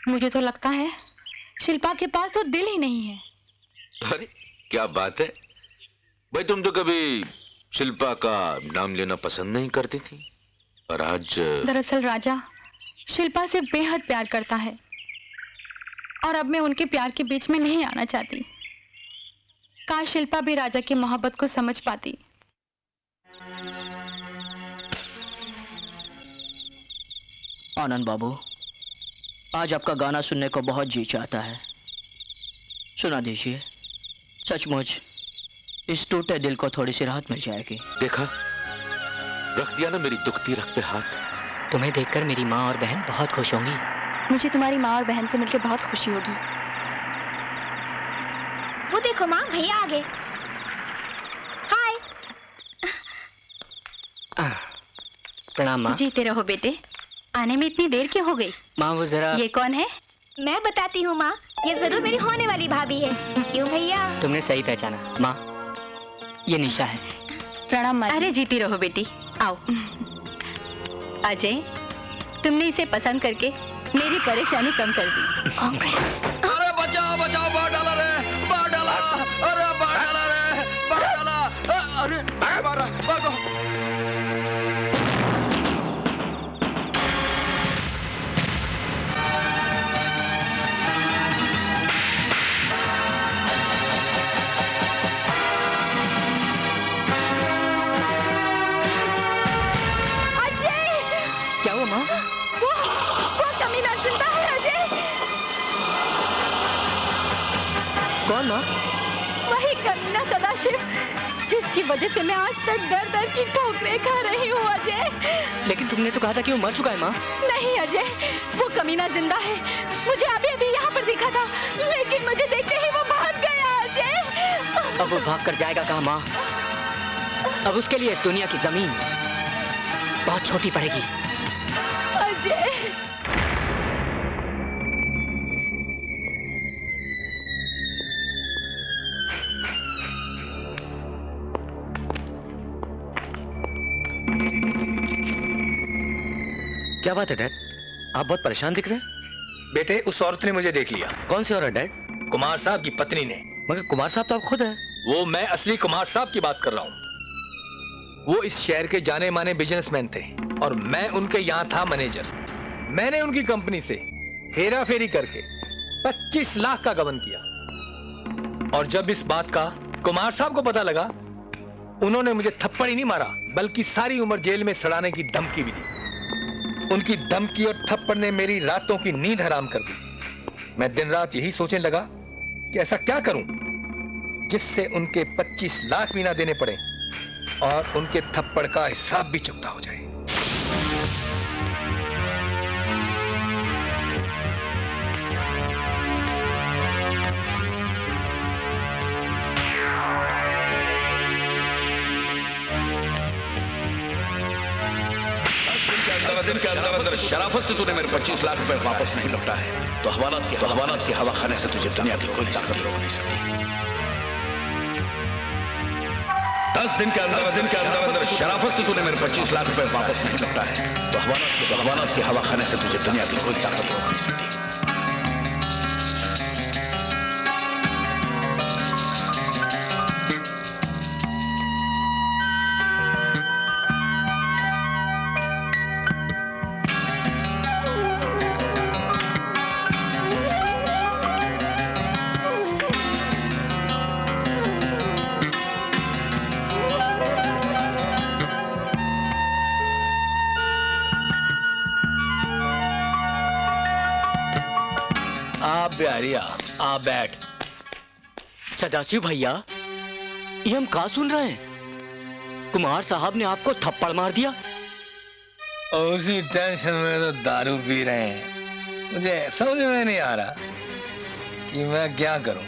मुझे तो लगता है शिल्पा के पास तो दिल ही नहीं है। अरे क्या बात है भाई, तुम तो कभी शिल्पा का नाम लेना पसंद नहीं करती थी और आज। दरअसल राजा शिल्पा से बेहद प्यार करता है और अब मैं उनके प्यार के बीच में नहीं आना चाहती। काश शिल्पा भी राजा की मोहब्बत को समझ पाती। आनंद बाबू, आज आपका गाना सुनने को बहुत जी चाहता है, सुना दीजिए। सचमुच इस टूटे दिल को थोड़ी सी राहत मिल जाएगी। देखा, रख दिया ना मेरी दुखती रख पे हाथ। तुम्हें देखकर मेरी माँ और बहन बहुत खुश होंगी। मुझे तुम्हारी माँ और बहन से मिलकर बहुत खुशी होगी। वो देखो माँ, भैया आ गए। हाय। प्रणाम माँ। जीते रहो बेटे। आने में इतनी देर क्यों हो गई? माँ वो जरा। ये कौन है? मैं बताती हूँ माँ, ये जरूर मेरी होने वाली भाभी है। क्यों भैया? तुमने सही पहचाना माँ, ये निशा है। प्रणाम माँ। अरे जीती रहो बेटी, आओ। अजय, तुमने इसे पसंद करके मेरी परेशानी कम कर दी। अरे बचाओ बचाओ, बाहर डाला रे, बाहर डाला। अरे बाहर डाला रे, बाहर डाला। अरे बाहर भागो। कौन माँ? वही कमीना सदाशिव, जिसकी वजह से मैं आज तक दर दर की ठोकरें खा रही हूँ अजय। लेकिन तुमने तो कहा था कि वो मर चुका है माँ। नहीं अजय, वो कमीना जिंदा है। मुझे अभी अभी यहाँ पर दिखा था, लेकिन मुझे देखते ही वो बाहर अब वो भाग कर जाएगा कहाँ माँ? अब उसके लिए दुनिया की जमीन बहुत छोटी पड़ेगी। अजय, क्या बात है डैड? आप बहुत परेशान दिख रहे हैं। बेटे, उस औरत ने मुझे देख लिया। कौन सी औरत डैड? कुमार साहब की पत्नी ने। मगर कुमार साहब तो आप खुद हैं। वो मैं असली कुमार साहब की बात कर रहा हूँ। वो इस शहर के जाने माने बिजनेसमैन थे और मैं उनके यहाँ था मैनेजर। मैंने उनकी कंपनी से हेरा फेरी करके 25 लाख का गबन किया। और जब इस बात का कुमार साहब को पता लगा, उन्होंने मुझे थप्पड़ ही नहीं मारा बल्कि सारी उम्र जेल में सड़ाने की धमकी भी दी। उनकी धमकी और थप्पड़ ने मेरी रातों की नींद हराम कर दी। मैं दिन रात यही सोचने लगा कि ऐसा क्या करूं जिससे उनके 25 लाख भी ना देने पड़े और उनके थप्पड़ का हिसाब भी चुकता हो जाए। दिन के अंदर शराफत से तूने मेरे 25 लाख रुपए वापस नहीं लौटा है तो हवालात की हवा खाने से तुझे दुनिया की कोई ताकत रोक नहीं सकती। 10 दिन के अंदर शराफत से तूने मेरे 25 लाख रुपए वापस नहीं लौटा है तो हवालात की हवा खाने से तुझे दुनिया की कोई ताकत रोक नहीं सकती। बिहारिया, आ बैठ। सदाशिव भैया, ये हम कहाँ सुन रहे हैं? कुमार साहब ने आपको थप्पड़ मार दिया। उसी टेंशन में तो दारू पी रहे हैं। मुझे समझ में नहीं आ रहा कि मैं क्या करूं।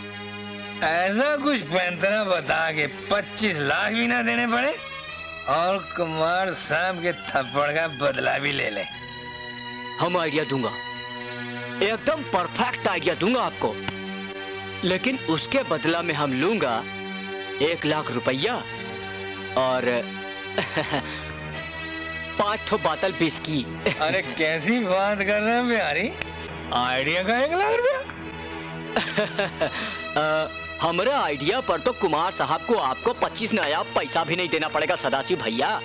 ऐसा कुछ पैंतरा बता के 25 लाख भी ना देने पड़े और कुमार साहब के थप्पड़ का बदला भी ले ले। हम आइडिया दूंगा, एकदम परफेक्ट आइडिया दूंगा आपको, लेकिन उसके बदला में हम लूंगा 1 लाख रुपया और 5 बोतल विस्की। अरे कैसी बात कर रहे हैं बिहारी? आइडिया का 1 लाख रुपया? हमारे आइडिया पर तो कुमार साहब को आपको 25 नया पैसा भी नहीं देना पड़ेगा सदाशिव भैया।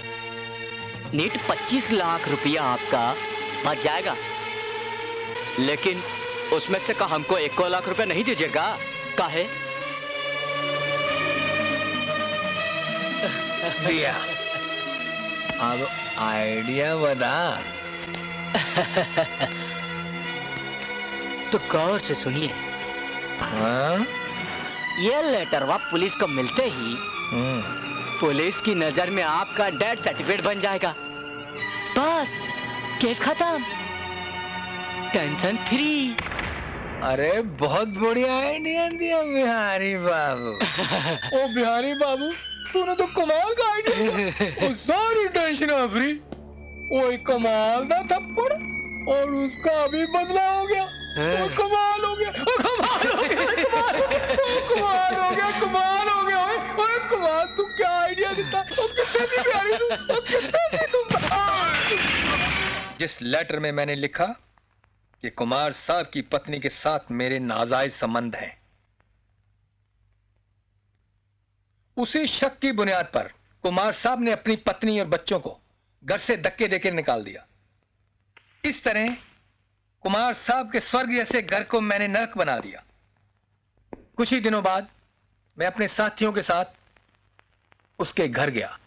नीट 25 लाख रुपया आपका बच जाएगा, लेकिन उसमें से का हमको 1 लाख रुपए नहीं दीजिएगा? काहे? दिया। अब आइडिया बता। तो गौर से सुनिए। हाँ? ये लेटरवा पुलिस को मिलते ही पुलिस की नजर में आपका डेथ सर्टिफिकेट बन जाएगा। बस केस खत्म, टेंशन फ्री। अरे बहुत बढ़िया आइडिया दिया बिहारी बाबू। ओ बिहारी बाबू, तूने तो कमाल का आइडिया। वो सारी टेंशन फ्री। वो एक कमाल का थप्पड़ और उसका भी बदला हो गया। वो कमाल हो गया, कमाल हो गया, कमाल हो गया, कमाल हो गया। ओए कमाल, तू क्या आइडिया देता? कितने बिहारी तू? जिस लेटर में मैंने लिखा कि कुमार साहब की पत्नी के साथ मेरे नाजायज संबंध हैं, उसी शक की बुनियाद पर कुमार साहब ने अपनी पत्नी और बच्चों को घर से धक्के देकर निकाल दिया। इस तरह कुमार साहब के स्वर्ग जैसे घर को मैंने नरक बना दिया। कुछ ही दिनों बाद मैं अपने साथियों के साथ उसके घर गया।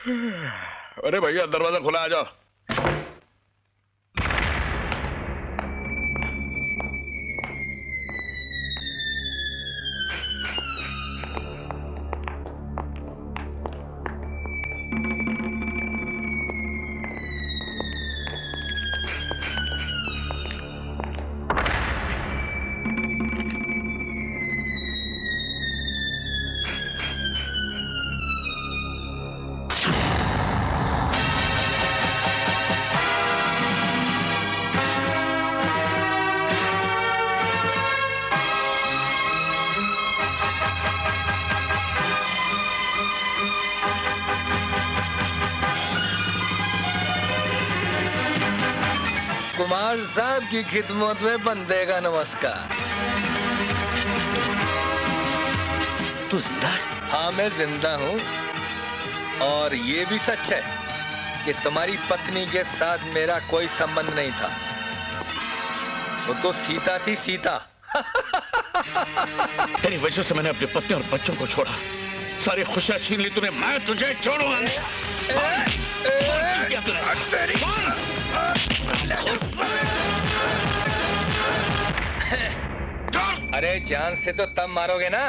अरे भैया दरवाजा खुला, आ जाओ। कुमार साहब की खिदमत में बंदे का नमस्कार। तू जिंदा है? हाँ मैं जिंदा हूँ, और ये भी सच है कि तुम्हारी पत्नी के साथ मेरा कोई संबंध नहीं था। वो तो सीता थी, सीता। तेरी वजह से मैंने अपनी पत्नी और बच्चों को छोड़ा, सारी खुशियां छीन ली तूने, मैं तुझे छोड़ूंगा नहीं। अरे जान से तो तब मारोगे ना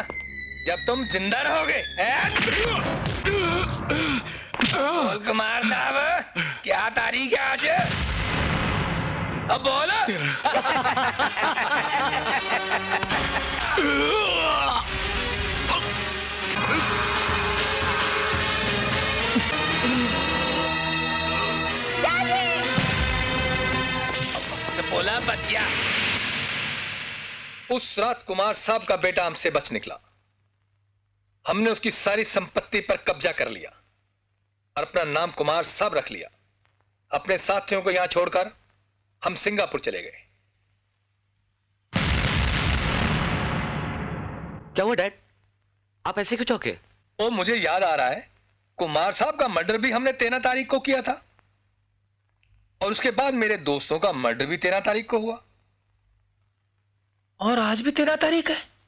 जब तुम जिंदा रहोगे। बोल कुमार साहब, क्या तारीख है आज? अब बोलो। बोला बच गया। उस रात कुमार साहब का बेटा हमसे बच निकला। हमने उसकी सारी संपत्ति पर कब्जा कर लिया और अपना नाम कुमार साहब रख लिया। अपने साथियों को यहां छोड़कर हम सिंगापुर चले गए। क्या हुआ डैड? आप ऐसे क्यों चौंके? ओ मुझे याद आ रहा है, कुमार साहब का मर्डर भी हमने 13 तारीख को किया था, और उसके बाद मेरे दोस्तों का मर्डर भी 13 तारीख को हुआ, और आज भी 13 तारीख है।